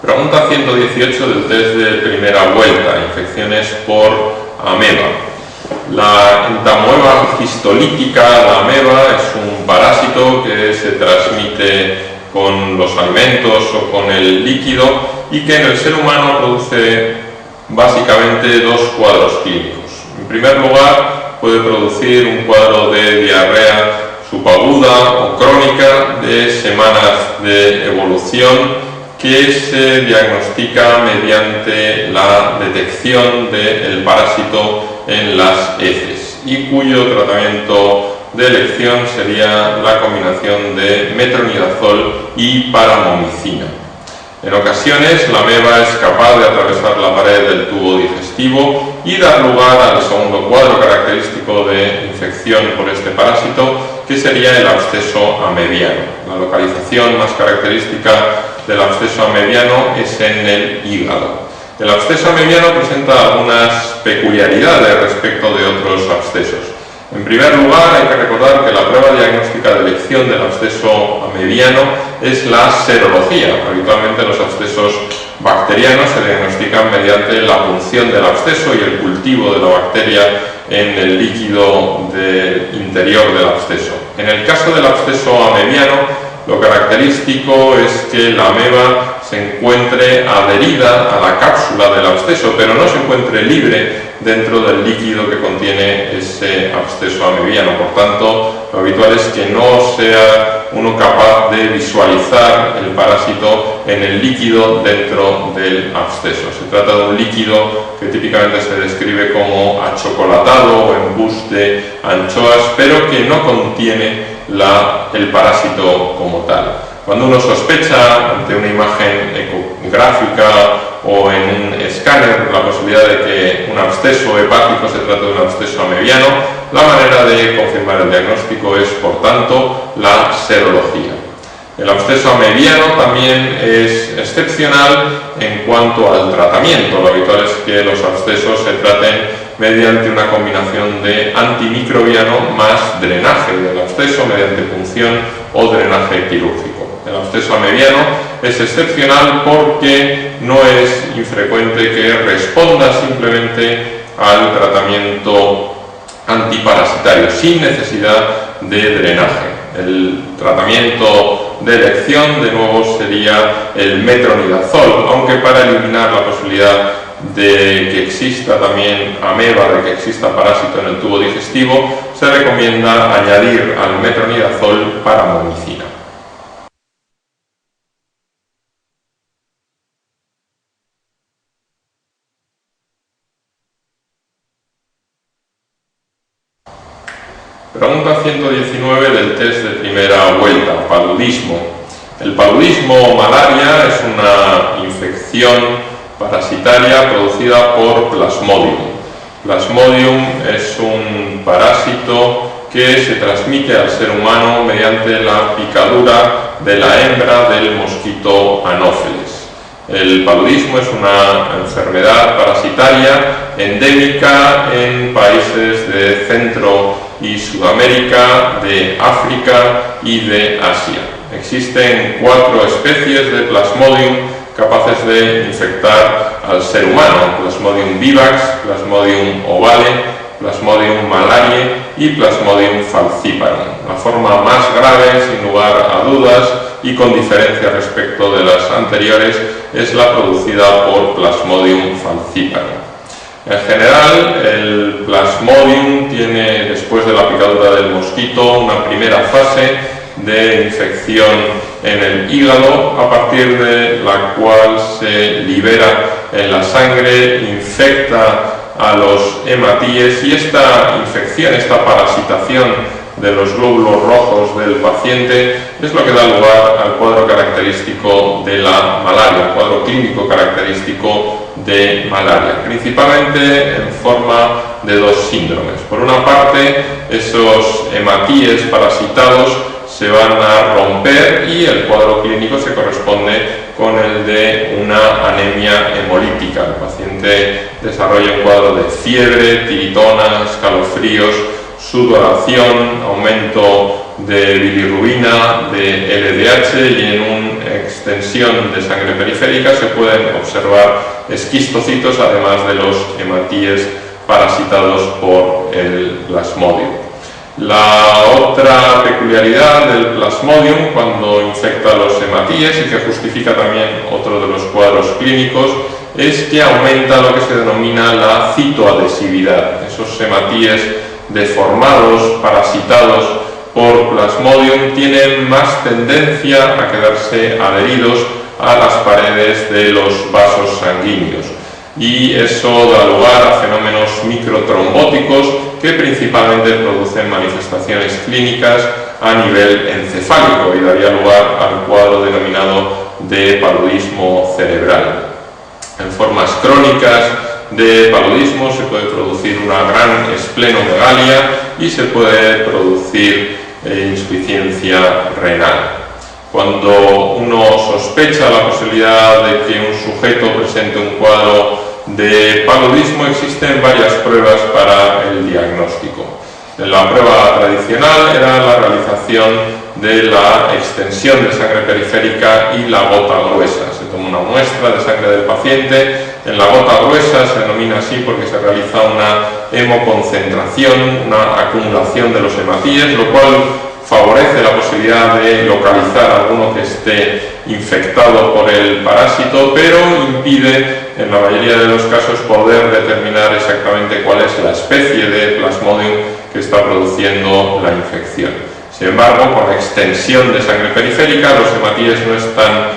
Pregunta 118 del test de primera vuelta, infecciones por ameba. La entamoeba histolítica, la ameba, es un parásito que se transmite con los alimentos o con el líquido y que en el ser humano produce básicamente dos cuadros clínicos. En primer lugar, puede producir un cuadro de diarrea subaguda o crónica de semanas de evolución que se diagnostica mediante la detección del parásito en las heces y cuyo tratamiento de elección sería la combinación de metronidazol y paramomicina. En ocasiones la ameba es capaz de atravesar la pared del tubo digestivo y dar lugar al segundo cuadro característico de infección por este parásito, que sería el absceso amebiano. La localización más característica del absceso amebiano es en el hígado. El absceso amebiano presenta algunas peculiaridades respecto de otros abscesos. En primer lugar, hay que recordar que la prueba diagnóstica de elección del absceso amebiano es la serología. Habitualmente los abscesos bacterianos se diagnostican mediante la punción del absceso y el cultivo de la bacteria en el líquido interior del absceso. En el caso del absceso amebiano, lo característico es que la ameba se encuentre adherida a la cápsula del absceso, pero no se encuentre libre dentro del líquido que contiene ese absceso amebiano. Por tanto, lo habitual es que no sea uno capaz de visualizar el parásito en el líquido dentro del absceso. Se trata de un líquido que típicamente se describe como achocolatado o embús de anchoas, pero que no contiene el parásito como tal. Cuando uno sospecha ante una imagen ecográfica o en un escáner la posibilidad de que un absceso hepático se trate de un absceso amebiano, la manera de confirmar el diagnóstico es, por tanto, la serología. El absceso amebiano también es excepcional en cuanto al tratamiento. Lo habitual es que los abscesos se traten mediante una combinación de antimicrobiano más drenaje del absceso mediante punción o drenaje quirúrgico. El absceso amebiano es excepcional porque no es infrecuente que responda simplemente al tratamiento antiparasitario sin necesidad de drenaje. El tratamiento de elección, de nuevo, sería el metronidazol, aunque para eliminar la posibilidad de que exista también ameba, de que exista parásito en el tubo digestivo, se recomienda añadir al metronidazol paramomicina. Pregunta 119 del test de primera vuelta, paludismo. El paludismo o malaria es una infección parasitaria producida por Plasmodium. Plasmodium es un parásito que se transmite al ser humano mediante la picadura de la hembra del mosquito Anopheles. El paludismo es una enfermedad parasitaria endémica en países de Centro y Sudamérica, de África y de Asia. Existen 4 especies de Plasmodium capaces de infectar al ser humano: Plasmodium vivax, Plasmodium ovale, Plasmodium malariae y Plasmodium falciparum. La forma más grave, sin lugar a dudas y con diferencia respecto de las anteriores, es la producida por Plasmodium falciparum. En general, el Plasmodium tiene, después de la picadura del mosquito, una primera fase de infección en el hígado, a partir de la cual se libera en la sangre, infecta a los hematíes y esta infección, esta parasitación de los glóbulos rojos del paciente es lo que da lugar al cuadro característico de la malaria, el cuadro clínico característico de malaria, principalmente en forma de 2 síndromes. Por una parte, esos hematíes parasitados se van a romper y el cuadro clínico se corresponde con el de una anemia hemolítica. El paciente desarrolla un cuadro de fiebre, tiritona, escalofríos, sudoración, aumento de bilirrubina, de LDH, y en una extensión de sangre periférica se pueden observar esquistocitos, además de los hematíes parasitados por el Plasmodium. La otra peculiaridad del Plasmodium cuando infecta los hematíes, y que justifica también otro de los cuadros clínicos, es que aumenta lo que se denomina la citoadhesividad. Esos hematíes deformados, parasitados por Plasmodium, tienen más tendencia a quedarse adheridos a las paredes de los vasos sanguíneos, y eso da lugar a fenómenos microtrombóticos que principalmente producen manifestaciones clínicas a nivel encefálico y daría lugar al cuadro denominado de paludismo cerebral. En formas crónicas de paludismo se puede producir una gran esplenomegalia y se puede producir insuficiencia renal. Cuando uno sospecha la posibilidad de que un sujeto presente un cuadro de paludismo, existen varias pruebas para el diagnóstico. La prueba tradicional era la realización de la extensión de sangre periférica y la gota gruesa. Se toma una muestra de sangre del paciente. En la gota gruesa se denomina así porque se realiza una hemoconcentración, una acumulación de los hematíes, lo cual favorece la posibilidad de localizar alguno que esté infectado por el parásito, pero impide en la mayoría de los casos poder determinar exactamente cuál es la especie de Plasmodium que está produciendo la infección. Sin embargo, con la extensión de sangre periférica, los hematíes no están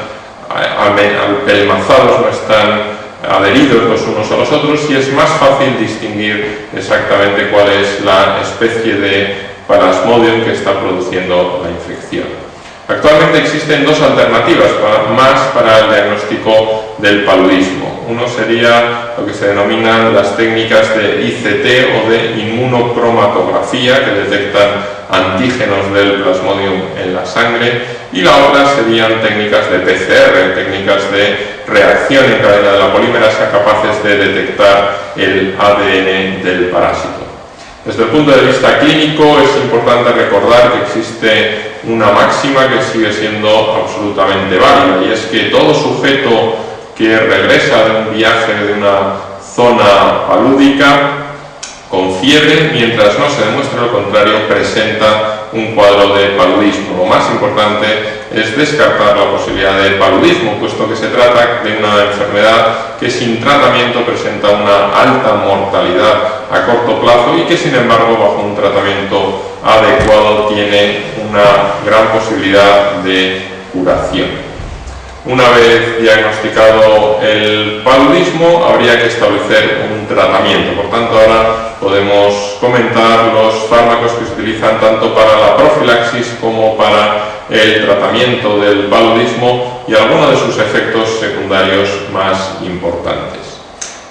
apelmazados, no están adheridos los unos a los otros, y es más fácil distinguir exactamente cuál es la especie de Plasmodium que está produciendo la infección. Actualmente existen dos alternativas más para el diagnóstico del paludismo. Uno sería lo que se denominan las técnicas de ICT o de inmunocromatografía, que detectan antígenos del Plasmodium en la sangre, y la otra serían técnicas de PCR, técnicas de reacción en cadena de la polímerasa capaces de detectar el ADN del parásito. Desde el punto de vista clínico es importante recordar que existe una máxima que sigue siendo absolutamente válida, y es que todo sujeto que regresa de un viaje de una zona palúdica con fiebre, mientras no se demuestre lo contrario, presenta un cuadro de paludismo. Lo más importante es descartar la posibilidad de paludismo, puesto que se trata de una enfermedad que sin tratamiento presenta una alta mortalidad a corto plazo y que, sin embargo, bajo un tratamiento adecuado tiene una gran posibilidad de curación. Una vez diagnosticado el paludismo, habría que establecer un tratamiento. Por tanto, ahora podemos comentar los fármacos que se utilizan tanto para la profilaxis como para el tratamiento del paludismo y algunos de sus efectos secundarios más importantes.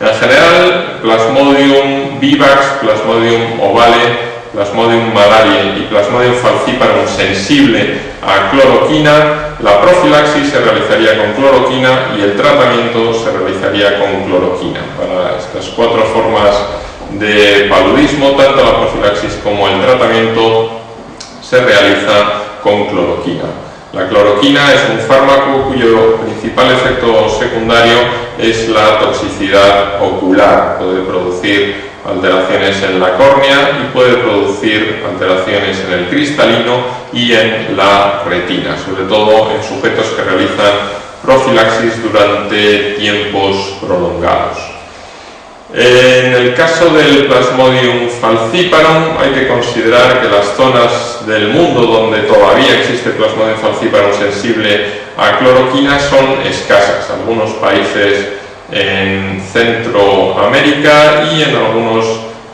En general, Plasmodium vivax, Plasmodium ovale, Plasmodium malariae y Plasmodium falciparum sensible a cloroquina, la profilaxis se realizaría con cloroquina y el tratamiento se realizaría con cloroquina. Para estas cuatro formas de paludismo, tanto la profilaxis como el tratamiento se realiza con cloroquina. La cloroquina es un fármaco cuyo principal efecto secundario es la toxicidad ocular. Puede producir alteraciones en la córnea y puede producir alteraciones en el cristalino y en la retina, sobre todo en sujetos que realizan profilaxis durante tiempos prolongados. En el caso del Plasmodium falciparum hay que considerar que las zonas del mundo donde todavía existe Plasmodium falciparum sensible a cloroquina son escasas. Algunos países en Centroamérica y en algunos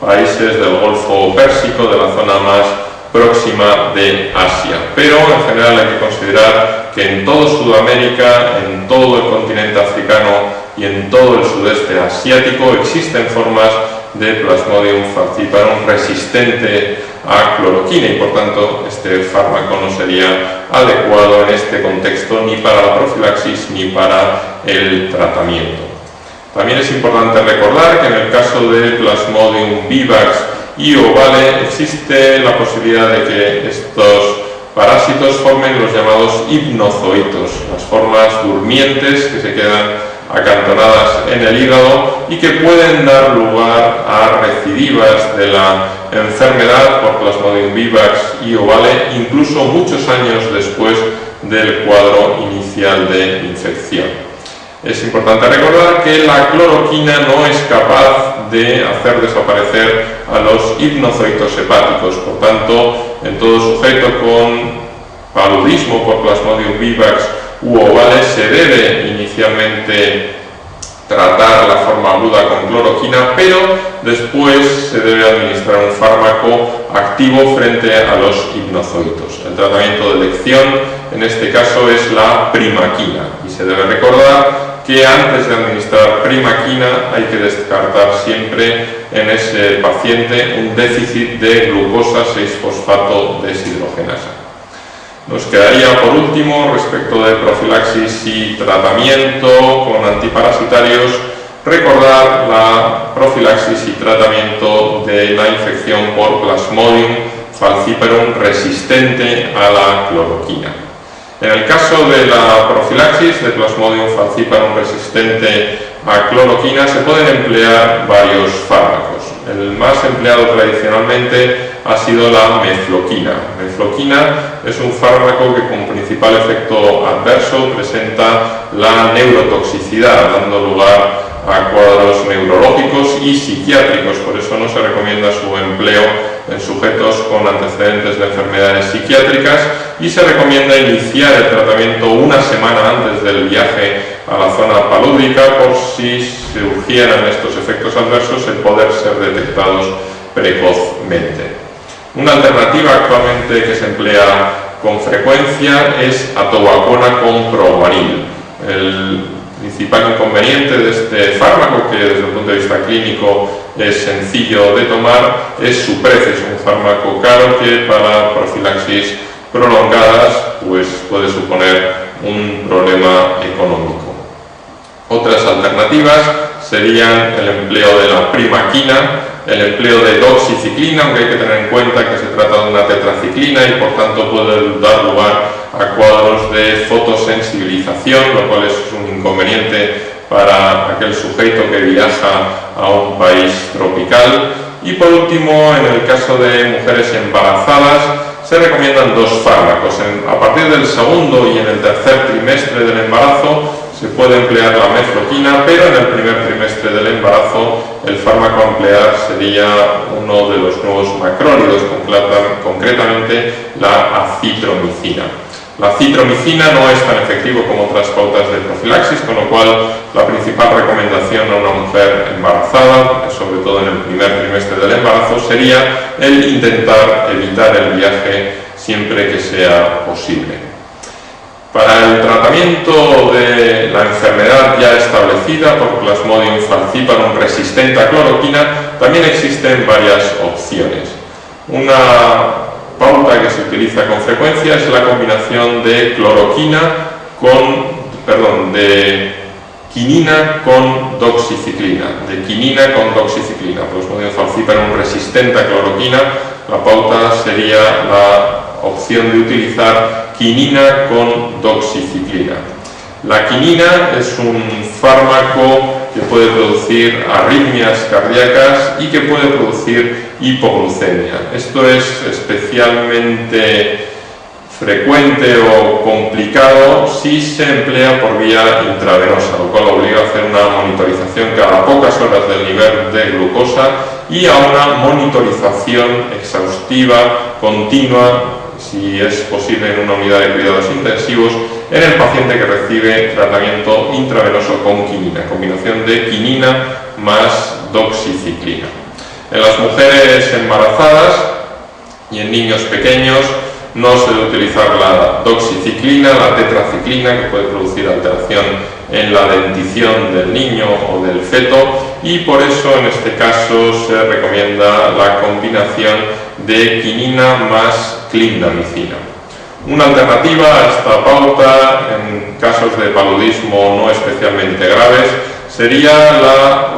países del Golfo Pérsico, de la zona más próxima de Asia. Pero en general hay que considerar que en todo Sudamérica, en todo el continente africano y en todo el sudeste asiático existen formas de Plasmodium falciparum resistente a cloroquina y por tanto este fármaco no sería adecuado en este contexto ni para la profilaxis ni para el tratamiento. También es importante recordar que en el caso de Plasmodium vivax y ovale existe la posibilidad de que estos parásitos formen los llamados hipnozoitos, las formas durmientes que se quedan acantonadas en el hígado y que pueden dar lugar a recidivas de la enfermedad por Plasmodium vivax y ovale, incluso muchos años después del cuadro inicial de infección. Es importante recordar que la cloroquina no es capaz de hacer desaparecer a los hipnozoitos hepáticos, por tanto, en todo sujeto con paludismo por Plasmodium vivax u ovale se debe inicialmente tratar la forma aguda con cloroquina, pero después se debe administrar un fármaco activo frente a los hipnozoitos. El tratamiento de elección en este caso es la primaquina y se debe recordar que antes de administrar primaquina hay que descartar siempre en ese paciente un déficit de glucosa 6-fosfato deshidrogenasa. Nos quedaría por último, respecto de profilaxis y tratamiento con antiparasitarios, recordar la profilaxis y tratamiento de la infección por Plasmodium falciparum resistente a la cloroquina. En el caso de la profilaxis de Plasmodium falciparum resistente a cloroquina se pueden emplear varios fármacos. El más empleado tradicionalmente ha sido la mefloquina. Mefloquina es un fármaco que como principal efecto adverso presenta la neurotoxicidad, dando lugar a cuadros neurológicos y psiquiátricos. Por eso no se recomienda su empleo en sujetos con antecedentes de enfermedades psiquiátricas y se recomienda iniciar el tratamiento una semana antes del viaje a la zona palúdica por si surgieran estos efectos adversos el poder ser detectados precozmente. Una alternativa actualmente que se emplea con frecuencia es atovaquona con proguanil. El principal inconveniente de este fármaco, que desde el punto de vista clínico es sencillo de tomar, es su precio. Es un fármaco caro que para profilaxis prolongadas pues puede suponer un problema económico. Otras alternativas serían el empleo de la primaquina, el empleo de doxiciclina, aunque hay que tener en cuenta que se trata de una tetraciclina y por tanto puede dar lugar a cuadros de fotosensibilización, lo cual es un inconveniente para aquel sujeto que viaja a un país tropical. Y por último, en el caso de mujeres embarazadas, se recomiendan dos fármacos. A partir del segundo y en el tercer trimestre del embarazo se puede emplear la mefloquina, pero en el primer trimestre del embarazo el fármaco a emplear sería uno de los nuevos macrólidos, concretamente la acitromicina. La acitromicina no es tan efectivo como otras pautas de profilaxis, con lo cual la principal recomendación a una mujer embarazada, sobre todo en el primer trimestre del embarazo, sería el intentar evitar el viaje siempre que sea posible. Para el tratamiento de la enfermedad ya establecida por Plasmodium falciparum resistente a cloroquina, también existen varias opciones. Una pauta que se utiliza con frecuencia es la combinación de quinina con doxiciclina. Plasmodium falciparum resistente a cloroquina, la pauta sería la opción de utilizar quinina con doxiciclina. La quinina es un fármaco que puede producir arritmias cardíacas y que puede producir hipoglucemia. Esto es especialmente frecuente o complicado si se emplea por vía intravenosa, lo cual obliga a hacer una monitorización cada pocas horas del nivel de glucosa y a una monitorización exhaustiva, continua, si es posible en una unidad de cuidados intensivos, en el paciente que recibe tratamiento intravenoso con quinina, combinación de quinina más doxiciclina. En las mujeres embarazadas y en niños pequeños no se debe utilizar la doxiciclina, la tetraciclina, que puede producir alteración en la dentición del niño o del feto, y por eso en este caso se recomienda la combinación de quinina más clindamicina. Una alternativa a esta pauta en casos de paludismo no especialmente graves sería la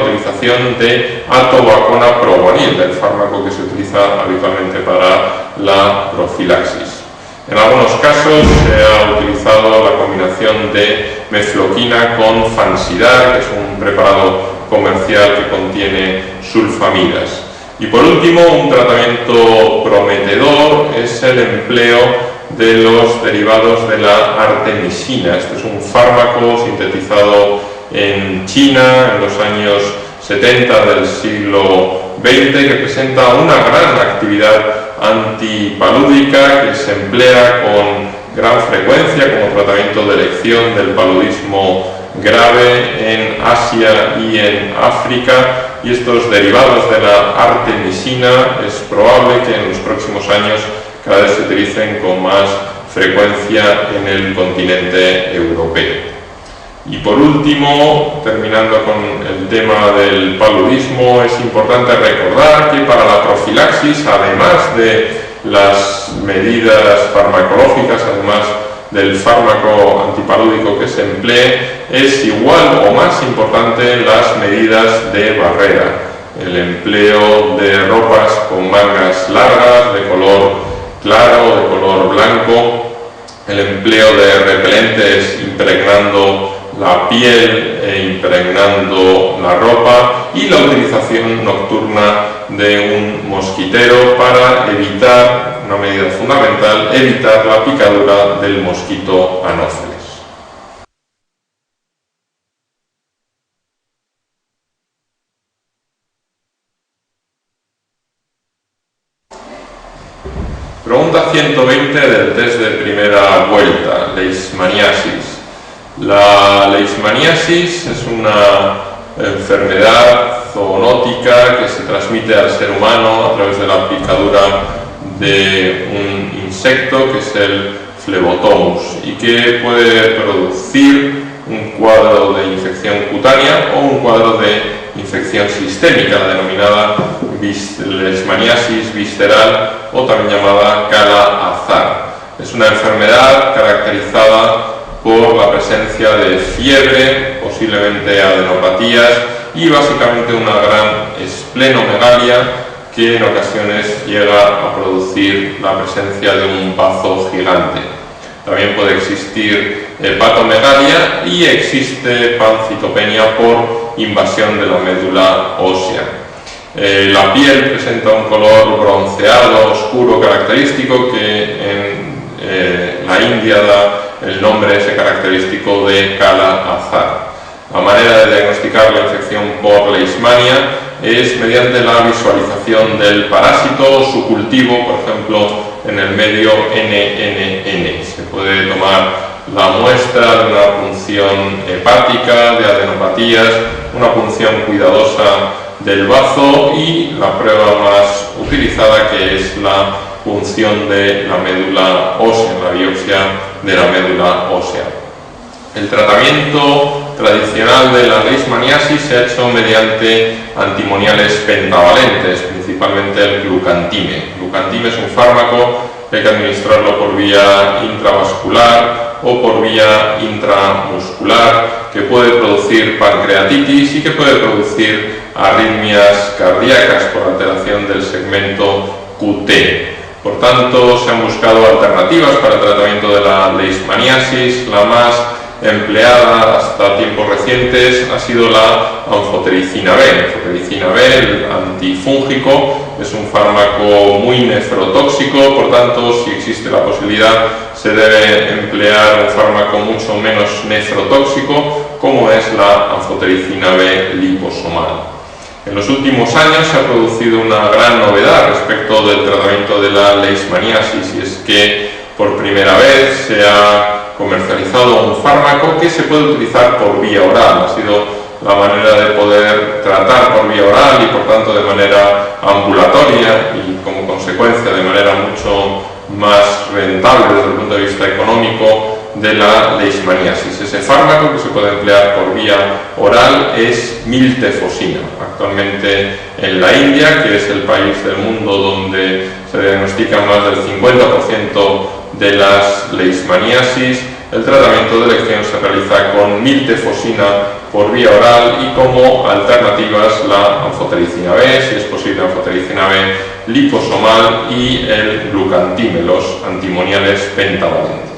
utilización de atobacona provanil, el fármaco que se utiliza habitualmente para la profilaxis. En algunos casos se ha utilizado la combinación de mefloquina con fansidar, que es un preparado comercial que contiene sulfamidas. Y por último, un tratamiento prometedor es el empleo de los derivados de la artemisina. Este es un fármaco sintetizado en China en los años 70 del siglo XX, que presenta una gran actividad antipalúdica, que se emplea con gran frecuencia como tratamiento de elección del paludismo grave en Asia y en África, y estos derivados de la artemisina es probable que en los próximos años cada vez se utilicen con más frecuencia en el continente europeo. Y por último, terminando con el tema del paludismo, es importante recordar que para la profilaxis, además de las medidas farmacológicas, además del fármaco antipalúdico que se emplee, es igual o más importante las medidas de barrera. El empleo de ropas con mangas largas, de color claro, de color blanco, el empleo de repelentes impregnando la piel e impregnando la ropa, y la utilización nocturna de un mosquitero para evitar, una medida fundamental, evitar la picadura del mosquito anófeles. Pregunta 120 del test de primera vuelta, leishmaniasis. La leishmaniasis es una enfermedad zoonótica que se transmite al ser humano a través de la picadura de un insecto, que es el Phlebotomus, y que puede producir un cuadro de infección cutánea o un cuadro de infección sistémica, la denominada leishmaniasis visceral, o también llamada Kala-Azar. Es una enfermedad caracterizada por la presencia de fiebre, posiblemente adenopatías y básicamente una gran esplenomegalia, que en ocasiones llega a producir la presencia de un bazo gigante. También puede existir hepatomegalia y existe pancitopenia por invasión de la médula ósea. La piel presenta un color bronceado oscuro característico, que en la India da el nombre ese característico de Kala-Azar. La manera de diagnosticar la infección por leishmania es mediante la visualización del parásito, su cultivo, por ejemplo, en el medio NNN. Se puede tomar la muestra de una punción hepática, de adenopatías, una punción cuidadosa del bazo y la prueba más utilizada, que es la punción de la médula ósea, la biopsia de la médula ósea. El tratamiento tradicional de la leishmaniasis se ha hecho mediante antimoniales pentavalentes, principalmente el glucantime. El glucantime es un fármaco que hay que administrarlo por vía intravascular o por vía intramuscular, que puede producir pancreatitis y que puede producir arritmias cardíacas por alteración del segmento QT. Por tanto, se han buscado alternativas para el tratamiento de la leishmaniasis. La más empleada hasta tiempos recientes ha sido la anfotericina B. Anfotericina B, el antifúngico, es un fármaco muy nefrotóxico, por tanto, si existe la posibilidad, se debe emplear un fármaco mucho menos nefrotóxico, como es la anfotericina B liposomal. En los últimos años se ha producido una gran novedad respecto del tratamiento de la leishmaniasis, y es que por primera vez se ha comercializado un fármaco que se puede utilizar por vía oral. Ha sido la manera de poder tratar por vía oral y por tanto de manera ambulatoria, y como consecuencia de manera mucho más rentable desde el punto de vista económico, de la leishmaniasis. Ese fármaco que se puede emplear por vía oral es miltefosina. Actualmente en la India, que es el país del mundo donde se diagnostican más del 50% de las leishmaniasis, el tratamiento de elección se realiza con miltefosina por vía oral y como alternativas la anfotericina B, si es posible anfotericina B liposomal y el glucantímelos antimoniales pentavalentes.